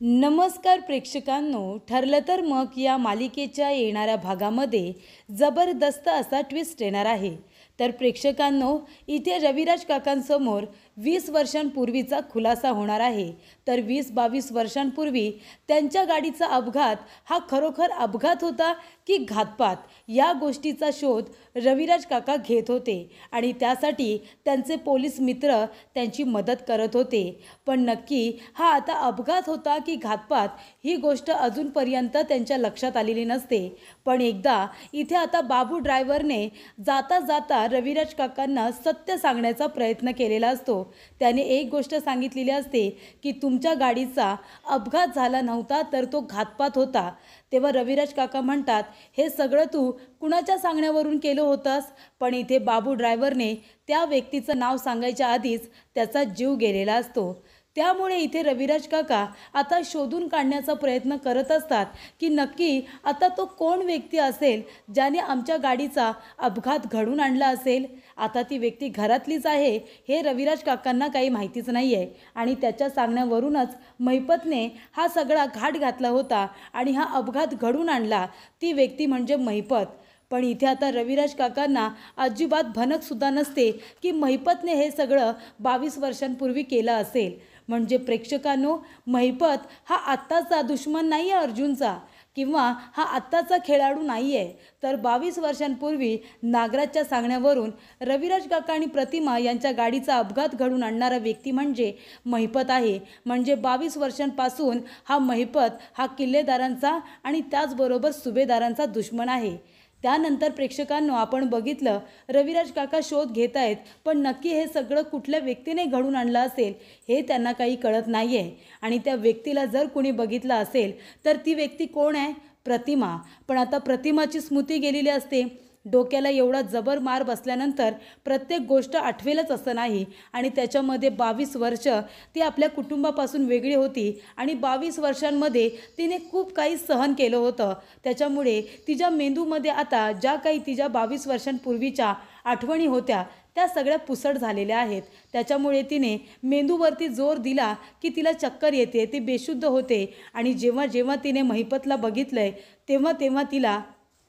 नमस्कार प्रेक्षकांनो, ठरलं तर मग या मालिकेच्या येणाऱ्या भागामध्ये जबरदस्त असा ट्विस्ट येणार आहे। तर प्रेक्षकांनो, इथे रविराज काकांसमोर 20 वर्षांपूर्वीचा खुलासा होणार आहे। तर 20-22 वर्षांपूर्वी त्यांच्या गाडीचा अपघात हा खरोखर अपघात होता की घातपात, या गोष्टीचा शोध रविराज काका घेत होते आणि त्यासाठी त्यांचे पोलीस मित्र त्यांची मदत करत होते। पण नक्की हा आता अपघात होता की घातपात ही गोष्ट अजूनपर्यंत त्यांच्या लक्षात आलेली नसते। पण एकदा इथे आता बाबू ड्रायव्हरने जाता जाता रविराज काकांना सत्य सांगण्याचा प्रयत्न केलेला असतो। त्याने एक गोष्ट सांगितलेली असते की तुमच्या गाडीचा अपघात झाला नव्हता तर तो घातपात होता। तेव्हा रविराज काका म्हणतात, हे सगळं तू कुणाच्या सांगण्यावरून केलं होतंस? पण इथे बाबू ड्रायव्हरने त्या व्यक्तीचं नाव सांगायच्या आधीच त्याचा जीव गेलेला असतो। त्यामुळे इथे रविराज काका आता शोधून काढण्याचा प्रयत्न करत असतात की नक्की आता तो कोण व्यक्ती असेल ज्याने आमच्या गाडीचा अपघात घडून आणला असेल। आता ती व्यक्ती घरातलीच आहे हे रविराज काकांना काही माहितीच नाही आहे आणि त्याच्या सांगण्यावरूनच महिपतने हा सगळा घाट घातला होता आणि हा अपघात घडून आणला। ती व्यक्ती म्हणजे महिपत। पण इथे आता रविराज काकांना अजिबात भनकसुद्धा नसते की महिपतने हे सगळं 22 वर्षांपूर्वी केलं असेल। म्हणजे प्रेक्षकांनो, महिपत हा आत्ताचा दुश्मन नाही आहे अर्जुनचा, किंवा हा आत्ताचा खेळाडू नाही आहे। तर 22 वर्षांपूर्वी नागराजच्या सांगण्यावरून रविराज काका आणि प्रतिमा यांच्या गाडीचा अपघात घडून आणणारा व्यक्ती म्हणजे महिपत आहे। म्हणजे 22 वर्षांपासून हा महिपत हा किल्लेदारांचा आणि त्याचबरोबर सुभेदारांचा दुश्मन आहे। त्यानंतर प्रेक्षकांनो, आपण बघितलं रविराज काका शोध घेत आहेत, पण नक्की हे सगळं कुठल्या व्यक्तीने घडून आणलं असेल हे त्यांना काही कळत नाही आहे। आणि त्या व्यक्तीला जर कुणी बघितलं असेल तर ती व्यक्ती कोण आहे? प्रतिमा। पण आता प्रतिमाची स्मृती गेलेली असते। डोक्याला एवढा जबर मार बसल्यानंतर प्रत्येक गोष्ट आठवेलच असं नाही आणि त्याच्यामध्ये 22 वर्ष ती आपल्या कुटुंबापासून वेगळी होती आणि 22 वर्षांमध्ये तिने खूप काही सहन केलं होतं। त्याच्यामुळे तिच्या मेंदूमध्ये आता ज्या काही तिच्या 22 वर्षांपूर्वीच्या आठवणी होत्या त्या सगळ्या पुसट झालेल्या आहेत। त्याच्यामुळे तिने मेंदूवरती जोर दिला की तिला चक्कर येते, ती बेशुद्ध होते आणि जेव्हा जेव्हा तिने महिपतला बघितलंय तेव्हा तेव्हा तिला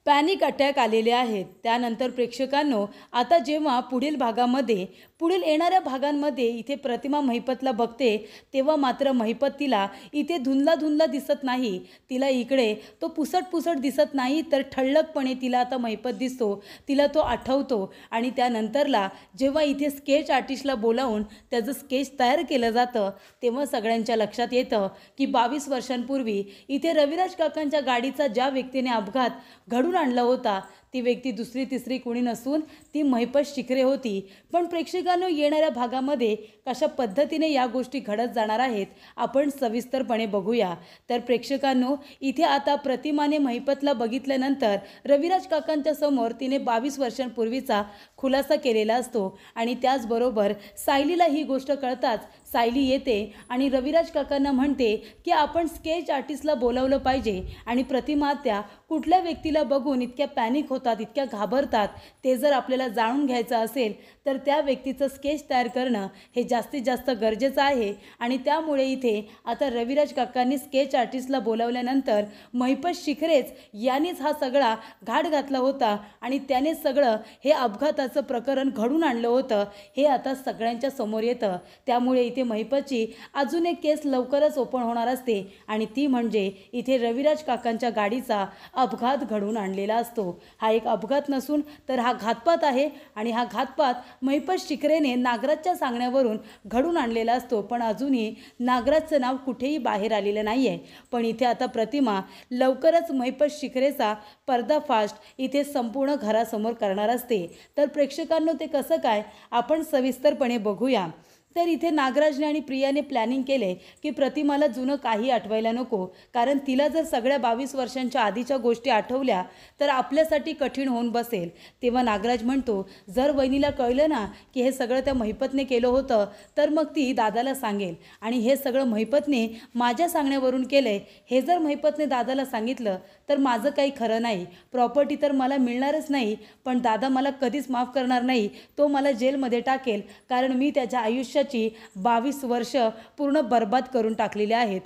पॅनिक अटॅक आलेले आहेत। त्यानंतर प्रेक्षकांनो, आता जेव्हा पुढील येणाऱ्या भागांमध्ये इथे प्रतिमा महिपतला बघते तेव्हा मात्र महिपत तिला इथे धुंदला दिसत नाही, तिला इकडे तो पुसट दिसत नाही, तर ठळकपणे तिला आता महिपत दिसतो, तिला तो आठवतो। आणि त्यानंतरला जेव्हा इथे स्केच आर्टिस्टला बोलावून त्याचं स्केच तयार केलं जातं तेव्हा सगळ्यांच्या लक्षात येतं की 22 वर्षांपूर्वी इथे रविराज काकांच्या गाडीचा ज्या व्यक्तीने अपघात घडून आणला होता ती व्यक्ती दुसरी तिसरी कोणी नसून ती महिपत शिखरे होती। पण प्रेक्षकांनो, येणाऱ्या भागामध्ये कशा पद्धतीने या गोष्टी घडत जाणार आहेत आपण सविस्तरपणे बघूया। तर प्रेक्षकांनो, इथे आता प्रतिमाने महिपतला बघितल्यानंतर रविराज काकांच्या समोर तिने 22 वर्षांपूर्वीचा खुलासा केलेला असतो आणि त्याचबरोबर सायलीला ही गोष्ट कळताच सायली येते आणि रविराज काकांना म्हणते की आपण स्केच आर्टिस्टला बोलावलं पाहिजे आणि प्रतिमा त्या कुठल्या व्यक्तीला बघून इतक्या पॅनिक होतात, इतक्या घाबरतात, ते जर आपल्याला जाणून घ्यायचं असेल तर त्या व्यक्तीचं स्केच तयार करणं हे जास्तीत जास्त गरजेचं आहे। आणि त्यामुळे इथे आता रविराज काकांनी स्केच आर्टिस्टला बोलावल्यानंतर महिपत शिखरेच यांनीच हा सगळा घाट घातला होता आणि त्याने सगळं हे अपघाताचं प्रकरण घडून आणलं होतं हे आता सगळ्यांच्या समोर येतं। त्यामुळे इथे महिपतची अजून एक केस लवकरच ओपन होणार असते आणि ती म्हणजे इथे रविराज काकांच्या गाडीचा अपघात घडून आणलेला असतो। हा एक अपघात नसून तर हा घातपात आहे आणि हा घातपात महिपत शिखरेने नागराजच्या सांगण्यावरून घडून आणलेला असतो। पण अजूनही नागराजचं नाव कुठेही बाहेर आलेलं नाही आहे। पण इथे आता प्रतिमा लवकरच महिपत शिखरेचा पर्दाफाश इथे संपूर्ण घरासमोर करणार असते। तर प्रेक्षकांनो, ते कसं काय आपण सविस्तरपणे बघूया। तर इथे नागराजने आणि प्रियाने प्लॅनिंग केले की प्रतिमाला जुनं काही आठवायला नको, कारण तिला जर सगळ्या 22 वर्षांच्या आधीच्या गोष्टी आठवल्या तर आपल्यासाठी कठीण होऊन बसेल। तेव्हा नागराज म्हणतो, जर वहिनीला कळलं ना की हे सगळं त्या महिपतने केलं होतं तर मग ती दादाला सांगेल आणि हे सगळं महिपतने माझ्या सांगण्यावरून केलंय हे जर महिपतने दादाला सांगितलं तर माझं काही खरं नाही, प्रॉपर्टी तर मला मिळणारच नाही, पण दादा मला कधीच माफ करणार नाही, तो मला जेलमध्ये टाकेल, कारण मी त्याच्या आयुष्याची 22 वर्ष पूर्ण बर्बाद करून टाकलेली आहेत।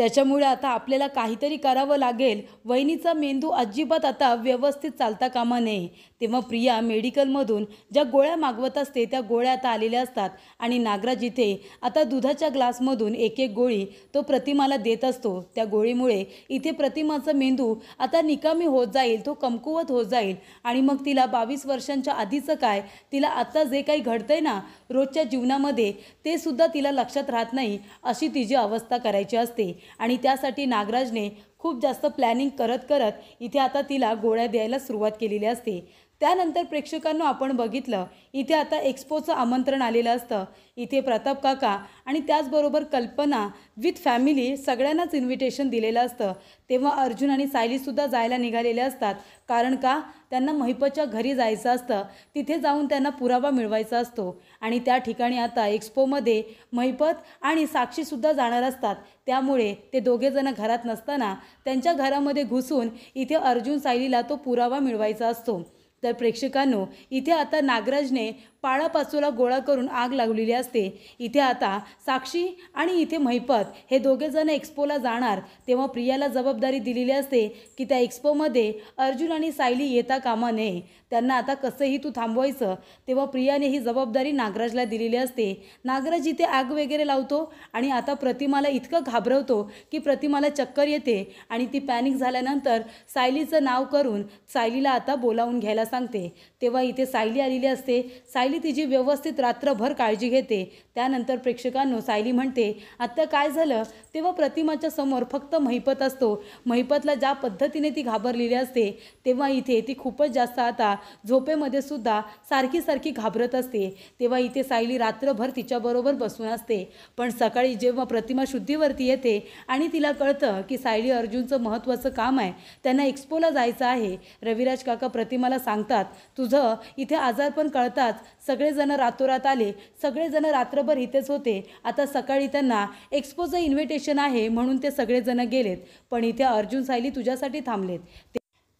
त्याच्यामुळे आता आपल्याला काहीतरी करावं लागेल. वहिनीचा मेंदू अजिबात आता व्यवस्थित चालता कामा नये. तेव्हा प्रिया मेडिकलमधून ज्या गोळ्या मागवत असते त्या गोळ्या आता आलेल्या असतात आणि नागराज इथे आता दुधाच्या ग्लासमधून एक एक गोळी तो प्रतिमाला देत असतो. त्या गोळीमुळे इथे प्रतिमाचा मेंदू आता निकामी होत जाईल, तो कमकुवत होत जाईल आणि मग तिला 22 वर्षांच्या आधीचं काय, तिला आता जे काही घडतंय ना रोजच्या जीवनामध्ये ते सुद्धा तिला लक्षात राहत नाही, अशी तिची अवस्था करायची असते. आणि त्यासाठी नागराजने खूप जास्त प्लॅनिंग करत करत इथे आता तिला गोळ्या द्यायला सुरुवात केलेली असते. त्यानंतर प्रेक्षकांनो आपण बघितलं इथे आता एक्सपोचं आमंत्रण आलेलं असतं. इथे प्रताप काका आणि त्याचबरोबर कल्पना विथ फॅमिली सगळ्यांनाच इन्व्हिटेशन दिलेलं असतं. तेव्हा अर्जुन आणि सायलीसुद्धा जायला निघालेले असतात. कारण का, त्यांना महिपतच्या घरी जायचं असतं. तिथे जाऊन त्यांना पुरावा मिळवायचा असतो आणि त्या ठिकाणी आता एक्सपोमध्ये महिपत आणि साक्षीसुद्धा जाणार असतात. त्यामुळे ते दोघेजणं घरात नसताना त्यांच्या घरामध्ये घुसून इथे अर्जुन सायलीला तो पुरावा मिळवायचा असतो. तर प्रेक्षकांनो इथे आता नागराजने पाळापाचोला गोळा करून आग लावलेली असते. इथे आता साक्षी आणि इथे महिपत हे दोघेजण एक्सपोला जाणार. तेव्हा प्रियाला जबाबदारी दिलेली असते की त्या एक्सपोमध्ये अर्जुन आणि सायली येता कामा नये, त्यांना आता कसंही तू थांबवायचं. तेव्हा प्रियाने ही जबाबदारी नागराजला दिलेली असते. नागराज इथे आग वगैरे लावतो आणि आता प्रतिमाला इतकं घाबरवतो की प्रतिमाला चक्कर येते आणि ती पॅनिक झाल्यानंतर सायलीचं नाव करून सायलीला आता बोलावून घ्यायला सांगते. तेव्हा इथे सायली आलेली असते. सायली तिची व्यवस्थित रात्रभर काळजी घेते. त्यानंतर प्रेक्षकांनो सायली म्हणते आत्ता काय झालं. तेव्हा प्रतिमाच्या समोर फक्त महिपत असतो. महिपतला ज्या पद्धतीने ती घाबरलेली असते तेव्हा इथे ती खूपच जास्त आता झोपेमध्ये सुद्धा सारखी सारखी घाबरत असते. तेव्हा इथे सायली रात्रभर तिच्याबरोबर बसून असते. पण सकाळी जेव्हा प्रतिमा शुद्धीवरती येते आणि तिला कळतं की सायली अर्जुनचं महत्त्वाचं काम आहे, त्यांना एक्सपोला जायचं आहे. रविराज काका प्रतिमाला सांगतात तुझं इथे आजारपण कळताच सगळेजण रातोरात आले, सगळेजण रात्रभर इथेच होते. आता सकाळी त्यांना एक्सपोचं इन्व्हिटेशन आहे म्हणून ते सगळेजण गेलेत, पण इथे अर्जुन सायली तुझ्यासाठी थांबलेत.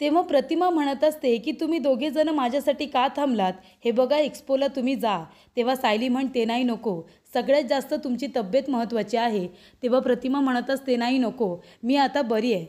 तेव्हा प्रतिमा म्हणत असते की तुम्ही दोघेजण माझ्यासाठी का थांबलात, हे बघा एक्सपोला तुम्ही जा. तेव्हा सायली म्हणते नाही नको, सगळ्यात जास्त तुमची तब्येत महत्त्वाची आहे. तेव्हा प्रतिमा म्हणत असते नाही नको, मी आता बरी आहे.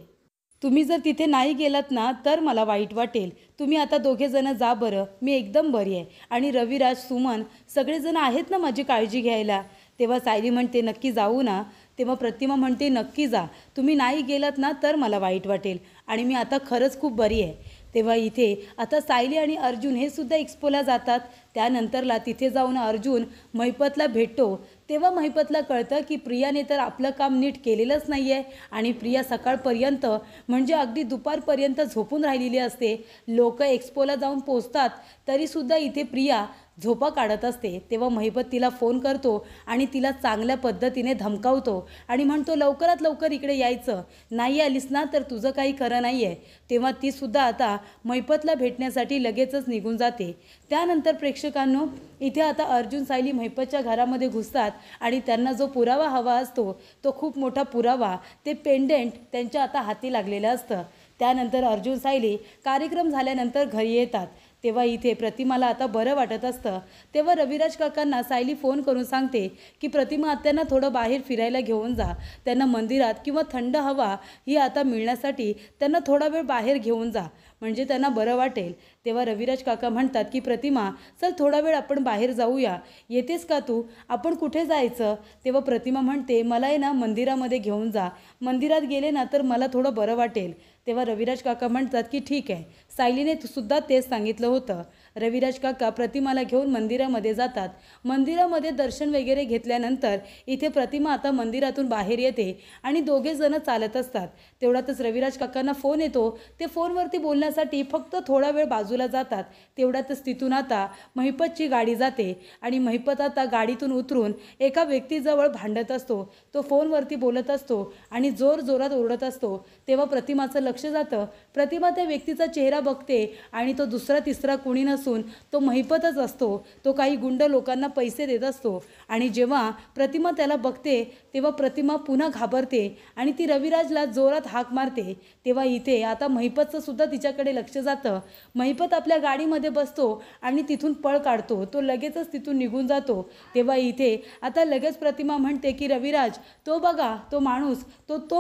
तुम्ही जर तिथे नाही गेलात ना तर मला वाईट वाटेल. तुम्ही आता दोघेजणं जा बरं, मी एकदम बरी आहे आणि रविराज सुमन सगळेजण आहेत ना माझी काळजी घ्यायला. तेव्हा सायली म्हणते नक्की जाऊ ना. तेव्हा प्रतिमा म्हणते नक्की जा, तुम्ही नाही गेलात ना तर मला वाईट वाटेल आणि मी आता खरंच खूप बरी आहे. तेव्हा इथे आता सायली आणि अर्जुन हे सुद्धा एक्सपोला जातात. त्यानंतरला तिथे जाऊन अर्जुन महिपतला भेटतो. तेव्हा महिपतला कळतं की प्रियाने तर आपलं काम नीट केलेलंच नाही आहे आणि प्रिया सकाळपर्यंत म्हणजे अगदी दुपारपर्यंत झोपून राहिलेली असते. लोक एक्सपोला जाऊन पोचतात तरीसुद्धा इथे प्रिया झोपा काढत असते. तेव्हा महिपत तिला फोन करतो आणि तिला चांगल्या पद्धतीने धमकावतो आणि म्हणतो लवकरात लवकर इकडे यायचं, नाही आलीस ना तर तुझं काही खरं नाही आहे. तेव्हा तीसुद्धा आता महिपतला भेटण्यासाठी लगेचच निघून जाते. त्यानंतर प्रेक्षकांनो इथे आता अर्जुन सायली महिपतच्या घरामध्ये घुसतात आणि त्यांना जो पुरावा हवा असतो तो खूप मोठा पुरावा, ते पेंडेंट त्यांच्या आता हाती लागलेलं असतं. त्यानंतर अर्जुन सायली कार्यक्रम झाल्यानंतर घरी येतात. तेव्हा इथे प्रतिमाला आता बरं वाटत असतं. तेव्हा रविराज काकांना सायली फोन करून सांगते की प्रतिमा आत्यांना थोडं बाहेर फिरायला घेऊन जा, त्यांना मंदिरात किंवा थंड हवा ही आता मिळण्यासाठी त्यांना थोडा वेळ बाहेर घेऊन जा, म्हणजे त्यांना बरं वाटेल. तेव्हा रविराज काका म्हणतात की प्रतिमा चल थोडा वेळ आपण बाहेर जाऊया, येतेस का तू, आपण कुठे जायचं. तेव्हा प्रतिमा म्हणते मला आहे ना मंदिरामध्ये घेऊन जा, मंदिरात गेले ना तर मला थोडं बरं वाटेल. तेव्हा रविराज काका म्हणतात की ठीक आहे. सायलीने सुद्धा तेच सांगितलं होतं. रविराज काका प्रतिमाला घेऊन मंदिरामध्ये जातात. मंदिरामध्ये दर्शन वगैरे घेतल्यानंतर इथे प्रतिमा आता मंदिरातून बाहेर येते आणि दोघेजणं चालत असतात. तेवढ्यातच रविराज काकांना फोन येतो. ते फोनवरती बोलण्यासाठी फक्त थोडा वेळ बाजूला जातात. तेवढ्यातच तिथून आता महिपतची गाडी जाते आणि महिपत आता गाडीतून उतरून एका व्यक्तीजवळ भांडत असतो. तो फोनवरती बोलत असतो आणि जोरजोरात ओरडत असतो. तेव्हा प्रतिमाचं लक्ष जातं. प्रतिमा त्या व्यक्तीचा चेहरा बघते आणि तो दुसरा तिसरा कुणी नसून नसून तो महिपतच असतो। तो काही गुंड लोकांना पैसे देत असतो आणि जेव्हा प्रतिमा त्याला बघते तेव्हा प्रतिमा पुन्हा घाबरते आणि ती रविराजला जोरात हाक मारते। तेव्हा इथे आता महिपतचं सुद्धा तिच्याकडे लक्ष जातं। महिपत आपल्या गाडीमध्ये बसतो आणि तिथून पळ काढतो। तो लगेचच तिथून निघून जातो। तेव्हा इथे आता लगेच प्रतिमा म्हणते की रविराज, तो बघा तो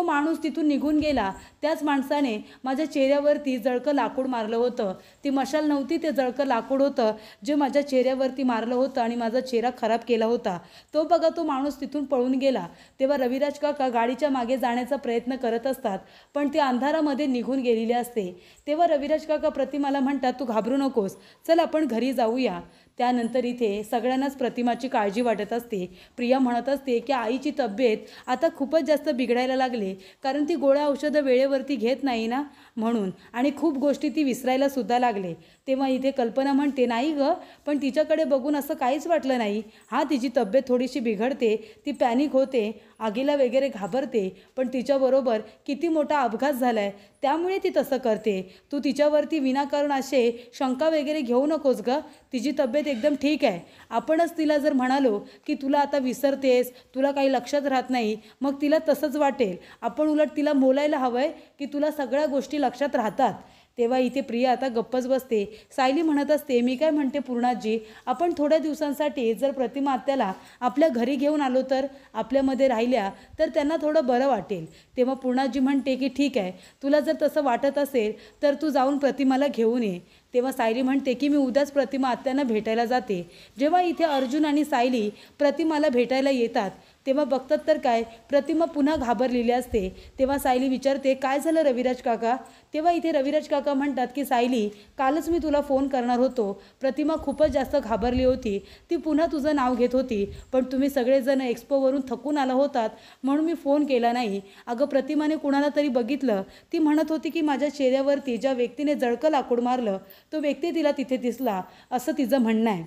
माणूस तिथून निघून गेला। त्याच माणसाने माझ्या चेहऱ्यावरती जळकं लाकूड मारलं होतं। ती मशाल नव्हती, ते जळकं लाकूड होतं जे माझ्या चेहऱ्यावरती मारलं होतं आणि माझा चेहरा खराब केला होता। तो बघा तो माणूस तिथून पळून गेला। तेव्हा रविराज काका गाडीच्या मागे जाण्याचा प्रयत्न करत असतात पण ते अंधारामध्ये निघून गेलेले असते। तेव्हा रविराज काका प्रतिमाला म्हणतात, तू घाबरू नकोस, चल आपण घरी जाऊया। त्यानंतर इथे सगळ्यांनाच प्रतिमाची काळजी वाटत असते। प्रिया म्हणत असते की आईची तब्येत आता खूपच जास्त बिघडायला लागली, कारण ती गोळ्या औषधं वेळेवरती घेत नाही ना म्हणून, आणि खूप गोष्टी ती विसरायला सुद्धा लागले। तेव्हा इथे कल्पना म्हणते, नाही ग, पण तिच्याकडे बघून असं काहीच वाटलं नाही। हां, तिची तब्येत थोडीशी बिघडते, ती पॅनिक होते, आगीला वगैरे घाबरते, पण तिच्याबरोबर किती मोठा अपघात झाला आहे त्यामुळे ती तसं करते। तू तिच्यावरती विनाकारण असे शंका वगैरे घेऊ नकोस ग, तिची तब्येत एकदम ठीक आहे। आपणच तिला जर म्हणालो की तुला आता विसरतेस, तुला काही लक्षात राहत नाही, मग तिला तसंच वाटेल। आपण उलट तिला बोलायला हवंय की तुला सगळ्या गोष्टी लक्षात राहतात। तेव्हा इथे प्रिया आता गप्पच बसते। सायली म्हणत असते, मी काय म्हणते पूर्णाजी, आपण थोड्या दिवसांसाठी जर प्रतिमा आत्याला आपल्या घरी घेऊन आलो तर, आपल्यामध्ये राहिल्या तर त्यांना थोडं बरं वाटेल। तेव्हा पूर्णाजी म्हणते की ठीक आहे, तुला जर तसं वाटत असेल तर तू जाऊन प्रतिमाला घेऊन ये। तेव्हा सायली म्हणते की मी उद्याच प्रतिमा आत्यांना भेटायला जाते। जेव्हा इथे अर्जुन आणि सायली प्रतिमाला भेटायला येतात तेव्हा बघतात तर काय, प्रतिमा पुन्हा घाबरलेली असते। तेव्हा सायली विचारते, काय झालं रविराज काका? तेव्हा इथे रविराज काका म्हणतात की सायली, कालच मी तुला फोन करणार होतो, प्रतिमा खूपच जास्त घाबरली होती, ती पुन्हा तुझं नाव घेत होती, पण तुम्ही सगळेजण एक्स्पोवरून थकून आला होतात म्हणून मी फोन केला नाही। अगं प्रतिमाने कुणाला तरी बघितलं, ती म्हणत होती की माझ्या चेहऱ्यावरती ज्या व्यक्तीने जळकं लाकूड मारलं तो व्यक्ती तिला तिथे दिसला, असं तिचं म्हणणं आहे,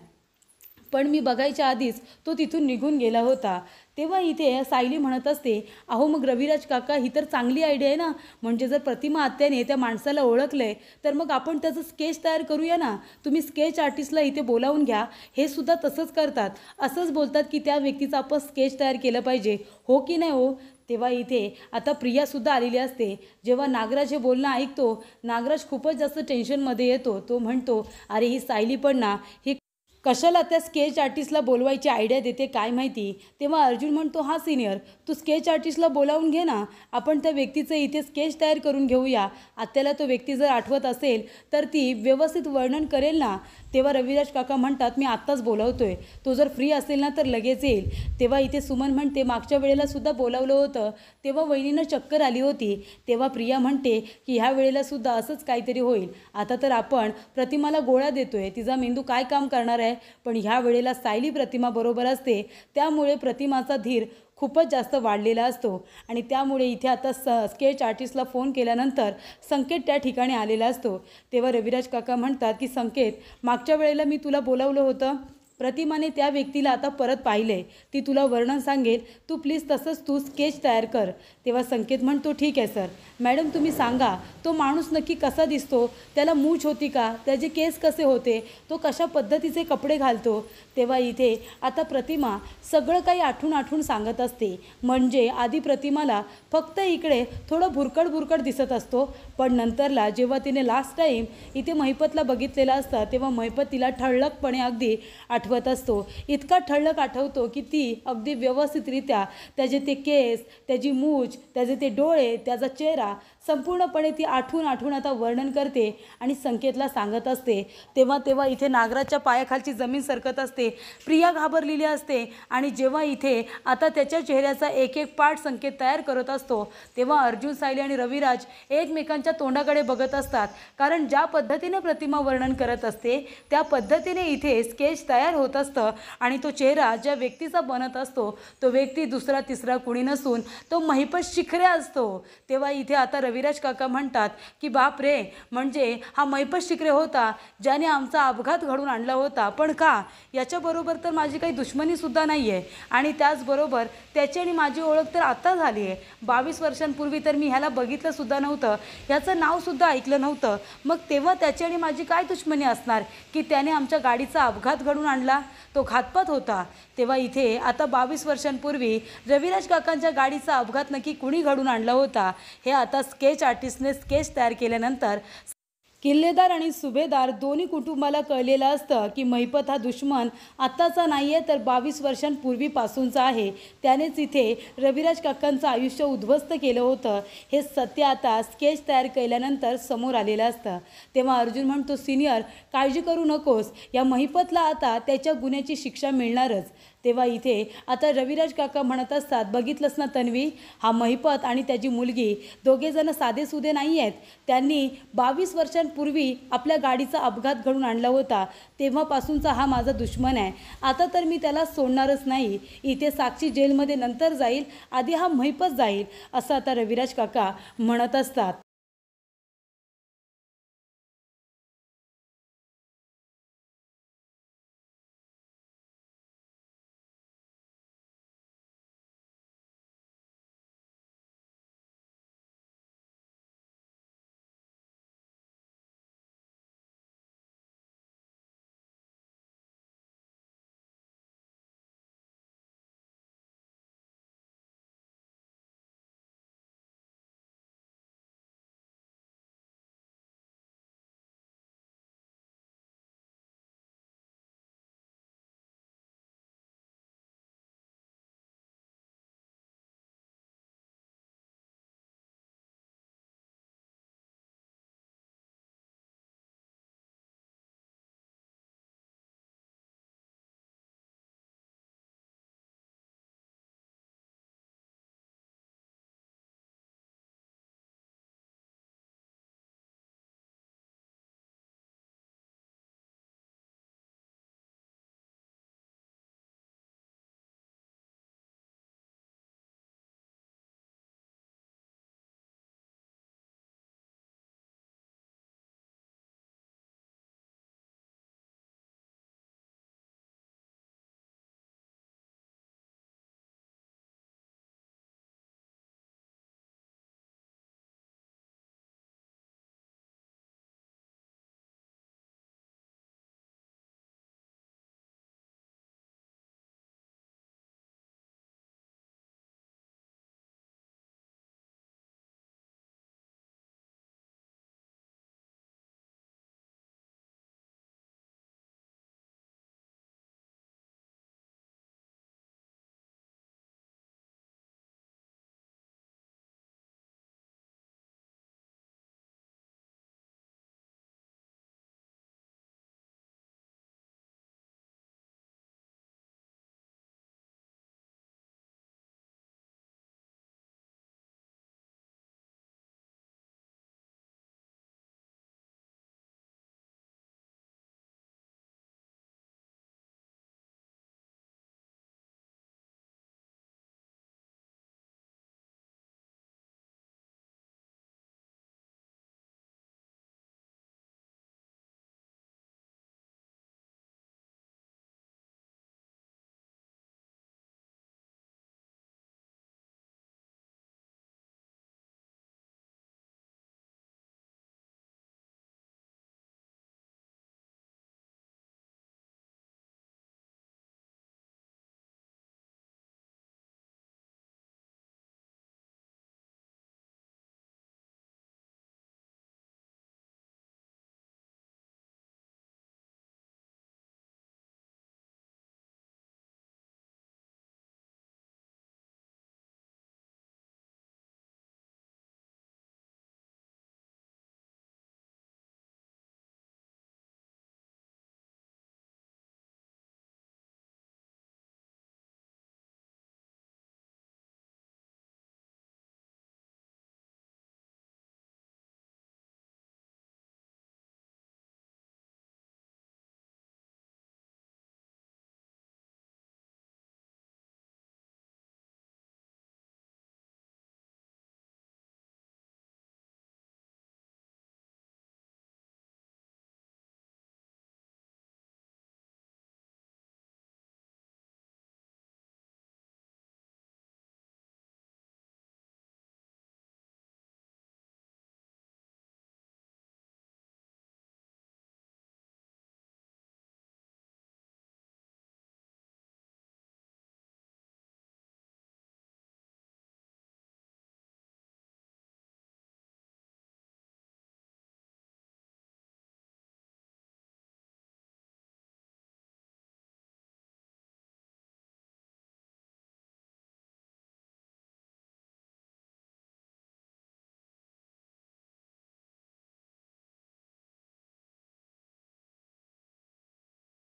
पण मी बघायच्या आधीच तो तिथून निघून गेला होता। तेव्हा इथे सायली म्हणत असते, अहो मग रविराज काका, ही तर चांगली आयडिया आहे ना, म्हणजे जर प्रतिमा आत्याने त्या माणसाला ओळखलंय तर मग आपण त्याचं स्केच तयार करूया ना, तुम्ही स्केच आर्टिस्टला इथे बोलावून घ्या। हे सुद्धा तसंच करतात, असंच बोलतात की त्या व्यक्तीचं आपण स्केच तयार केलं पाहिजे, हो की नाही हो? तेव्हा इथे आता प्रियासुद्धा आलेली असते। जेव्हा नागराज हे बोलणं ऐकतो, नागराज खूपच जास्त टेन्शनमध्ये येतो। तो म्हणतो, अरे ही सायली पण ना, ही कशाला त्या स्केच आर्टिस्टला बोलवायची आयडिया देते काय माहिती। तेव्हा अर्जुन म्हणतो, हा सिनियर, तू स्केच आर्टिस्टला बोलावून घे ना, आपण त्या व्यक्तीचं इथे स्केच तयार करून घेऊया। आत्याला तो व्यक्ती जर आठवत असेल तर ती व्यवस्थित वर्णन करेल ना। तेव्हा रविराज काका म्हणतात, मी आत्ताच बोलावतोय, तो जर फ्री असेल ना तर लगेच येईल। तेव्हा इथे सुमन म्हणते, मागच्या वेळेला सुद्धा बोलावलं होतं तेव्हा वहिनीनं चक्कर आली होती। तेव्हा प्रिया म्हणते की ह्या वेळेला सुद्धा असंच काहीतरी होईल। आता तर आपण प्रतिमाला गोळ्या देतोय, तिचा मेंदू काय काम करणार आहे, पण ह्या वेळेला सायली प्रतिमा बरोबर असते, त्यामुळे प्रतिमाचा धीर खूपच जास्त वाढलेला असतो आणि त्यामुळे इथे आता स्केच आर्टिस्टला फोन केल्यानंतर संकेत त्या ठिकाणी आलेला असतो। तेव्हा रविराज काका म्हणतात की संकेत, मागच्या वेळेला मी तुला बोलावलं होतं, प्रतिमाने त्या व्यक्तीला आता परत पाहिले, ती तुला वर्णन सांगेल, तू प्लीज तसंच तू स्केच तयार कर। तेव्हा संकेत म्हणतो, ठीक आहे सर, मॅडम तुम्ही सांगा तो माणूस नक्की कसा दिसतो, त्याला मूछ होती का, त्याचे केस कसे होते, तो कशा पद्धतीचे कपडे घालतो। तेव्हा इथे आता प्रतिमा सगळं काही आठवून सांगत असते। म्हणजे आधी प्रतिमाला फक्त इकडे थोडं भुरकड दिसत असतो, पण नंतरला जेव्हा तिने लास्ट टाईम इथे महिपतला बघितलेलं असतं तेव्हा महिपत तिला ठळकपणे अगदी आठवत असतो। इतका ठळक आठवतो की ती अगदी व्यवस्थितरित्या त्याचे ते केस, त्याची मूछ, त्याचे ते डोळे, त्याचा चेहरा संपूर्णपणे ती आठवून आता वर्णन करते आणि संकेतला सांगत असते। तेव्हा इथे नागराजच्या पायाखालची जमीन सरकत असते। प्रिया घाबरलेली असते आणि जेव्हा इथे आता त्याच्या चेहऱ्याचा एक पार्ट संकेत तयार करत असतो तेव्हा अर्जुन, सायली आणि रविराज एकमेकांच्या तोंडाकडे बघत असतात, कारण ज्या पद्धतीने प्रतिमा वर्णन करत असते त्या पद्धतीने इथे स्केच तयार तयार होत असतं आणि तो चेहरा ज्या व्यक्तीचा बनत असतो तो व्यक्ती दुसरा तिसरा कुणी नसून तो महिपत शिखरे असतो। तेव्हा इथे आता रविराज काका म्हणतात की बाप रे, म्हणजे हा महिपत शिखरे होता ज्याने आमचा अपघात घडून आणला होता। पण का? याच्याबरोबर तर माझी काही दुश्मनीसुद्धा नाही आहे आणि त्याचबरोबर त्याची आणि माझी ओळख तर आता झाली आहे। 22 वर्षांपूर्वी तर मी ह्याला बघितलंसुद्धा नव्हतं, ह्याचं नावसुद्धा ऐकलं नव्हतं। मग तेव्हा त्याची आणि माझी काय दुश्मनी असणार की त्याने आमच्या गाडीचा अपघात घडून आणला? तो घातपात होता। तेव्हा इथे आता 22 वर्षांपूर्वी रविराज काकांच्या गाडीचा अपघात नक्की कुणी घडून आणला होता हे आता स्केच आर्टिस्टने स्केच तयार केल्यानंतर किल्लेदार आणि सुभेदार दोन्ही कुटुंबाला कळलेलं असतं की महिपत हा दुश्मन आत्ताचा नाही आहे तर 22 वर्षांपूर्वीपासूनचा आहे। त्यानेच इथे रविराज काकांचं आयुष्य उद्ध्वस्त केलं होतं हे सत्य आता स्केच तयार केल्यानंतर समोर आलेलं असतं। तेव्हा अर्जुन म्हणतो, सिनियर काळजी करू नकोस, या महिपतला आता त्याच्या गुन्ह्याची शिक्षा मिळणारच। तेव्हा इथे आता रविराज काका म्हणत असतात, बघितलंस ना तन्वी, हा महिपत आणि त्याची मुलगी दोघेजण साधेसुधे नाही आहेत। त्यांनी 22 वर्षांपूर्वी आपल्या गाडीचा अपघात घडून आणला होता, तेव्हापासूनचा हा माझा दुश्मन आहे। आता तर मी त्याला सोडणारच नाही। इथे साक्षी जेलमध्ये नंतर जाईल, आधी हा महिपत जाईल, असं आता रविराज काका म्हणत असतात।